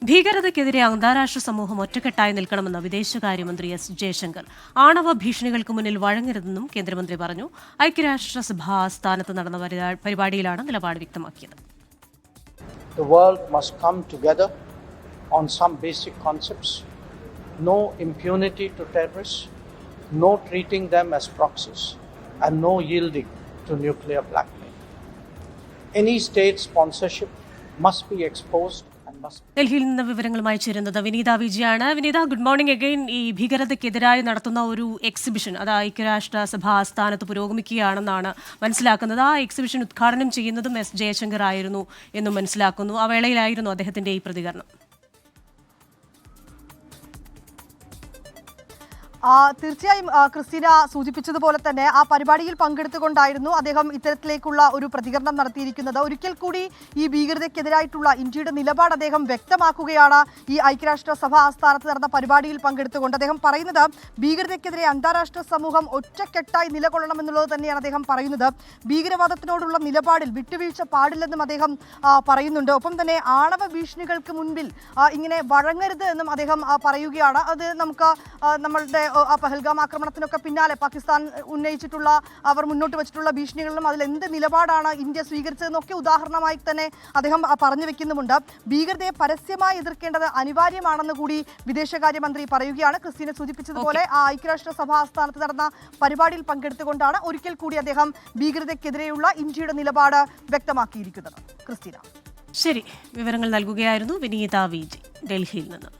ഭീകരതയ്ക്കെതിരെ അന്താരാഷ്ട്ര സമൂഹം ഒറ്റക്കെട്ടായി നിൽക്കണമെന്ന് വിദേശകാര്യമന്ത്രി എസ് ജയശങ്കർ. ആണവ ഭീഷണികൾക്ക് മുന്നിൽ വഴങ്ങരുതെന്നും കേന്ദ്രമന്ത്രി പറഞ്ഞു. ഐക്യരാഷ്ട്രസഭാ ആസ്ഥാനത്ത് നടന്ന പരിപാടിയിലാണ് നിലപാട് വ്യക്തമാക്കിയത്. The world must come together on some basic concepts. No impunity to terrorists, no treating them as proxies, and no yielding to nuclear blackmail. Any state sponsorship must be exposed. ഡൽഹിയിൽ നിന്ന് വിവരങ്ങളുമായി ചേരുന്നത് വിനീത വിജയാണ്. വിനീത, ഗുഡ് മോർണിംഗ് അഗൈൻ. ഈ ഭീകരതയ്ക്കെതിരായി നടത്തുന്ന ഒരു exhibition അത് ഐക്യരാഷ്ട്ര സഭാ ആസ്ഥാനത്ത് പുരോഗമിക്കുകയാണെന്നാണ് മനസ്സിലാക്കുന്നത്. ആ എക്സിബിഷൻ ഉദ്ഘാടനം ചെയ്യുന്നതും എസ് ജയശങ്കർ ആയിരുന്നു എന്നും മനസ്സിലാക്കുന്നു. ആ വേളയിലായിരുന്നു അദ്ദേഹത്തിന്റെ ഈ പ്രതികരണം. തീർച്ചയായും ക്രിസ്റ്റീന സൂചിപ്പിച്ചതുപോലെ തന്നെ ആ പരിപാടിയിൽ പങ്കെടുത്തുകൊണ്ടായിരുന്നു അദ്ദേഹം ഇത്തരത്തിലേക്കുള്ള ഒരു പ്രതികരണം നടത്തിയിരിക്കുന്നത്. ഒരിക്കൽ കൂടി ഈ ഭീകരതയ്ക്കെതിരായിട്ടുള്ള ഇന്ത്യയുടെ നിലപാട് അദ്ദേഹം വ്യക്തമാക്കുകയാണ് ഈ ഐക്യരാഷ്ട്ര സഭാ ആസ്ഥാനത്ത് നടന്ന പരിപാടിയിൽ പങ്കെടുത്തുകൊണ്ട്. അദ്ദേഹം പറയുന്നത് ഭീകരതയ്ക്കെതിരെ അന്താരാഷ്ട്ര സമൂഹം ഒറ്റക്കെട്ടായി നിലകൊള്ളണമെന്നുള്ളത് തന്നെയാണ് അദ്ദേഹം പറയുന്നത്. ഭീകരവാദത്തിനോടുള്ള നിലപാടിൽ വിട്ടുവീഴ്ച പാടില്ലെന്നും അദ്ദേഹം പറയുന്നുണ്ട്. ഒപ്പം തന്നെ ആണവ ഭീഷണികൾക്ക് മുൻപിൽ ഇങ്ങനെ വഴങ്ങരുത് എന്നും അദ്ദേഹം പറയുകയാണ്. അത് നമുക്ക് നമ്മളുടെ ആ പഹൽഗാം ആക്രമണത്തിനൊക്കെ പിന്നാലെ പാകിസ്ഥാൻ ഉന്നയിച്ചിട്ടുള്ള അവർ മുന്നോട്ട് വെച്ചിട്ടുള്ള ഭീഷണികളിലും അതിൽ എന്ത് നിലപാടാണ് ഇന്ത്യ സ്വീകരിച്ചതെന്നൊക്കെ ഉദാഹരണമായി തന്നെ അദ്ദേഹം പറഞ്ഞു വെക്കുന്നുമുണ്ട്. ഭീകരതയെ പരസ്യമായി എതിർക്കേണ്ടത് അനിവാര്യമാണെന്ന് കൂടി വിദേശകാര്യമന്ത്രി പറയുകയാണ്. ക്രിസ്റ്റീനെ സൂചിപ്പിച്ചതുപോലെ ആ ഐക്യരാഷ്ട്ര സഭാ ആസ്ഥാനത്ത് നടന്ന പരിപാടിയിൽ പങ്കെടുത്തുകൊണ്ടാണ് ഒരിക്കൽ കൂടി അദ്ദേഹം ഭീകരതയ്ക്കെതിരെയുള്ള ഇന്ത്യയുടെ നിലപാട് വ്യക്തമാക്കിയിരിക്കുന്നത്. ക്രിസ്റ്റീന, ശരി, വിവരങ്ങൾ നൽകുകയായിരുന്നു വിനീത വിജി ഡൽഹിയിൽ നിന്ന്.